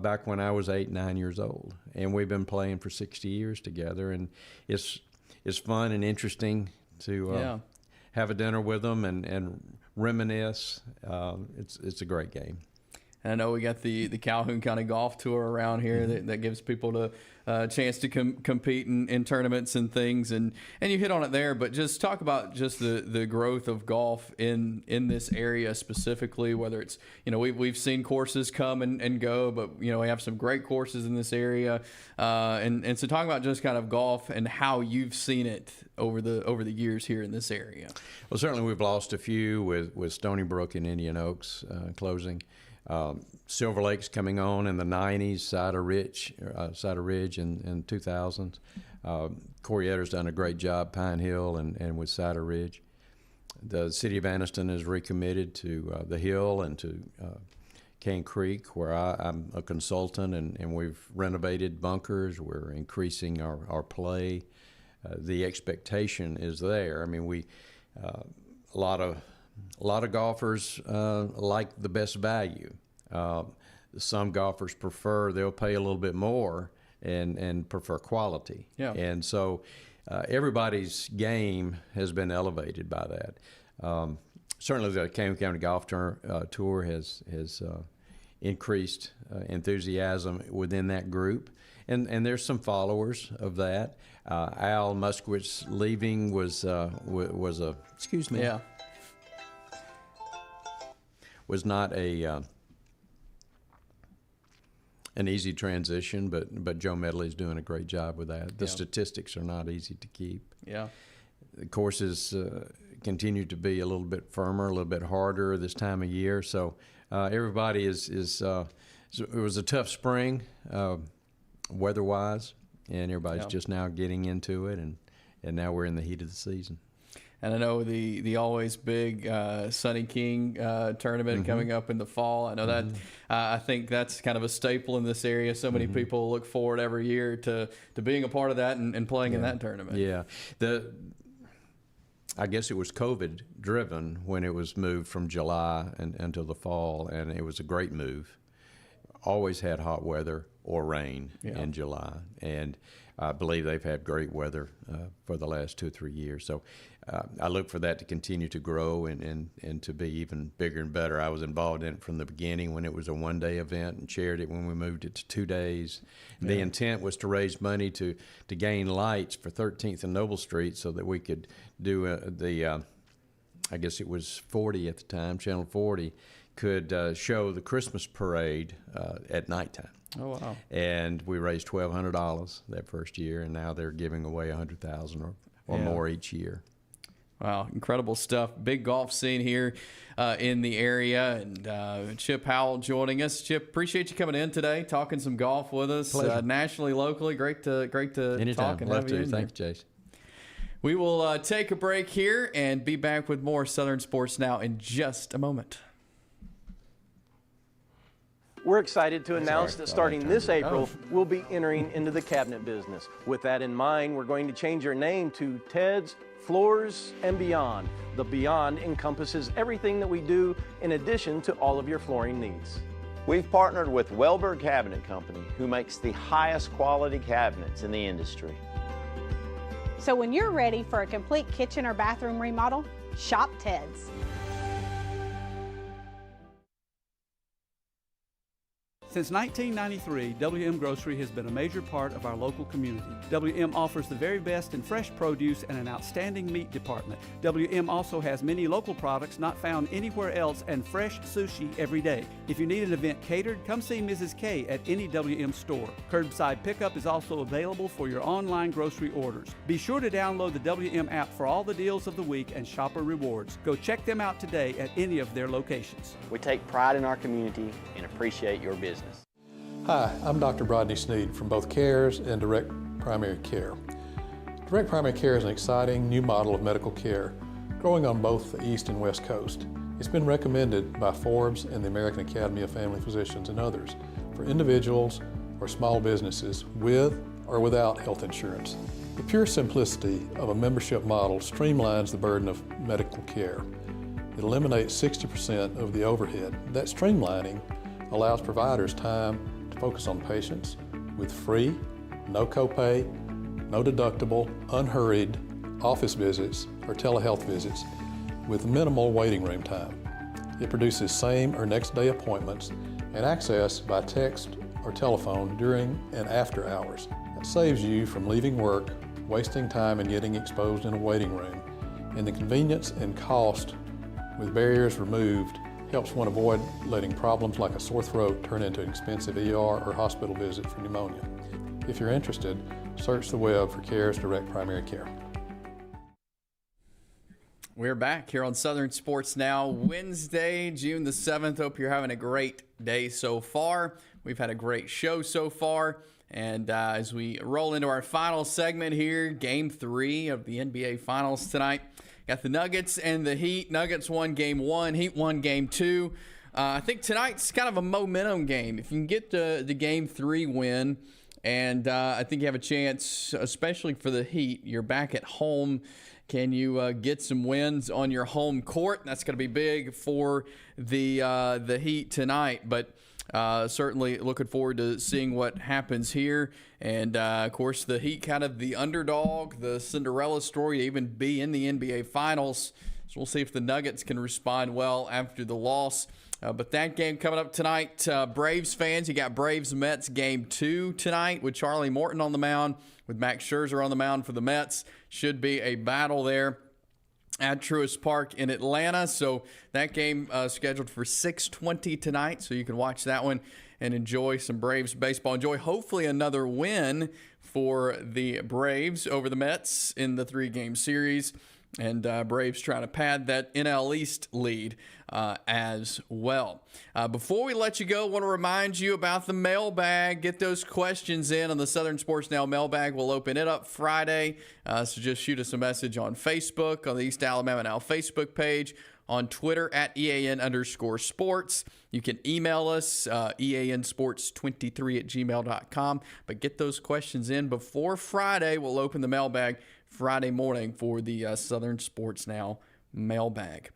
back when I was 8, 9 years old. And we've been playing for 60 years together, and it's fun and interesting to have a dinner with them and reminisce. It's a great game. And I know we got the Calhoun County Golf Tour around here that gives people a chance to compete in tournaments and things. And you hit on it there, but just talk about just the growth of golf in this area specifically, whether it's, we've seen courses come and go, but, we have some great courses in this area. And so talk about just kind of golf and how you've seen it over the years here in this area. Well, certainly we've lost a few with Stony Brook and Indian Oaks closing. Silver Lake's coming on in the 90s, Cider Ridge in 2000s. Corrietter's done a great job, Pine Hill and with Cider Ridge. The city of Anniston is recommitted to the Hill and to Cane Creek, where I'm a consultant, and we've renovated bunkers. We're increasing our play. The expectation is there. I mean, a lot of golfers like the best value. Some golfers they'll pay a little bit more and prefer quality. Yeah. And so everybody's game has been elevated by that. Certainly the Calhoun County Golf Tour has increased enthusiasm within that group. And there's some followers of that. Al Muskowitz leaving was not an easy transition, but Joe Medley's doing a great job with that. The statistics are not easy to keep. Yeah. The courses continue to be a little bit firmer, a little bit harder this time of year. So everybody it was a tough spring weather-wise, and everybody's just now getting into it, and now we're in the heat of the season. And I know the always big Sunny King tournament coming up in the fall. I know that I think that's kind of a staple in this area. So many people look forward every year to being a part of that and playing in that tournament. Yeah. I guess it was COVID-driven when it was moved from July until the fall, and it was a great move. Always had hot weather or rain in July, and I believe they've had great weather for the last 2 or 3 years. So I look for that to continue to grow and to be even bigger and better. I was involved in it from the beginning when it was a one-day event and chaired it when we moved it to 2 days. The intent was to raise money to gain lights for 13th and Noble Street so that we could do I guess it was 40 at the time, Channel 40, could show the Christmas parade at nighttime. Oh, wow. And we raised $1,200 that first year, and now they're giving away $100,000 or more each year. Wow, incredible stuff. Big golf scene here in the area, and Chip Howell joining us. Chip, appreciate you coming in today, talking some golf with us, nationally, locally. Great to Anytime. talk and Love have you to. in Thanks, here. Jason. We will take a break here and be back with more Southern Sports Now in just a moment. We're excited to announce that starting this April, we'll be entering into the cabinet business. With that in mind, we're going to change our name to Ted's Floors and Beyond. The Beyond encompasses everything that we do in addition to all of your flooring needs. We've partnered with Welberg Cabinet Company, who makes the highest quality cabinets in the industry. So when you're ready for a complete kitchen or bathroom remodel, shop Ted's. Since 1993, WM Grocery has been a major part of our local community. WM offers the very best in fresh produce and an outstanding meat department. WM also has many local products not found anywhere else and fresh sushi every day. If you need an event catered, come see Mrs. K at any WM store. Curbside pickup is also available for your online grocery orders. Be sure to download the WM app for all the deals of the week and shopper rewards. Go check them out today at any of their locations. We take pride in our community and appreciate your business. Hi, I'm Dr. Brodney Sneed from both CARES and Direct Primary Care. Direct Primary Care is an exciting new model of medical care growing on both the East and West Coast. It's been recommended by Forbes and the American Academy of Family Physicians and others for individuals or small businesses with or without health insurance. The pure simplicity of a membership model streamlines the burden of medical care. It eliminates 60% of the overhead. That streamlining allows providers time to focus on patients with free, no copay, no deductible, unhurried office visits or telehealth visits with minimal waiting room time. It produces same or next day appointments and access by text or telephone during and after hours. That saves you from leaving work, wasting time and getting exposed in a waiting room. And the convenience and cost with barriers removed helps one avoid letting problems like a sore throat turn into an expensive ER or hospital visit for pneumonia. If you're interested, search the web for CARES Direct Primary Care. We're back here on Southern Sports Now, Wednesday, June the 7th. Hope you're having a great day so far. We've had a great show so far. And as we roll into our final segment here, Game 3 of the NBA Finals tonight, got the Nuggets and the Heat. Nuggets won Game 1, Heat won Game 2. I think tonight's kind of a momentum game. If you can get the Game 3 win, and I think you have a chance, especially for the Heat. You're back at home. Can you get some wins on your home court? That's going to be big for the Heat tonight. But certainly looking forward to seeing what happens here. And, of course, the Heat kind of the underdog, the Cinderella story to even be in the NBA Finals. So we'll see if the Nuggets can respond well after the loss. But that game coming up tonight, Braves fans, you got Braves-Mets Game 2 tonight with Charlie Morton on the mound, with Max Scherzer on the mound for the Mets. Should be a battle there at Truist Park in Atlanta. So that game scheduled for 6:20 tonight, so you can watch that one and enjoy some Braves baseball. Enjoy hopefully another win for the Braves over the Mets in the 3-game series. And Braves trying to pad that NL East lead as well. Before we let you go, I want to remind you about the mailbag. Get those questions in on the Southern Sports Now mailbag. We'll open it up Friday. So just shoot us a message on Facebook, on the East Alabama Now Facebook page, on Twitter at EAN_sports. You can email us, EANsports23@gmail.com. But get those questions in before Friday. We'll open the mailbag Friday morning for the Southern Sports Now mailbag.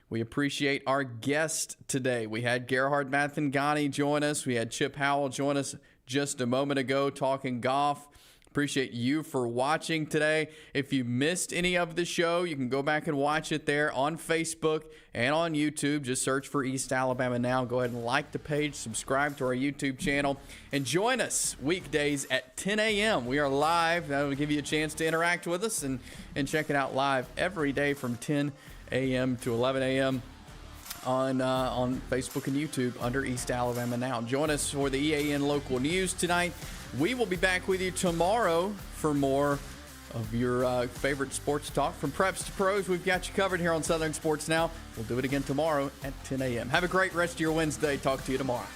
We appreciate our guest today. We had Gerhard Mathangani join us. We had Chip Howell join us just a moment ago talking golf. Appreciate you for watching today. If you missed any of the show, you can go back and watch it there on Facebook and on YouTube. Just search for East Alabama Now. Go ahead and like the page, subscribe to our YouTube channel, and join us weekdays at 10 a.m. We are live. That will give you a chance to interact with us and check it out live every day from 10 a.m. to 11 a.m. on Facebook and YouTube under East Alabama Now. Join us for the EAN local news tonight. We will be back with you tomorrow for more of your favorite sports talk. From preps to pros, we've got you covered here on Southern Sports Now. We'll do it again tomorrow at 10 a.m. Have a great rest of your Wednesday. Talk to you tomorrow.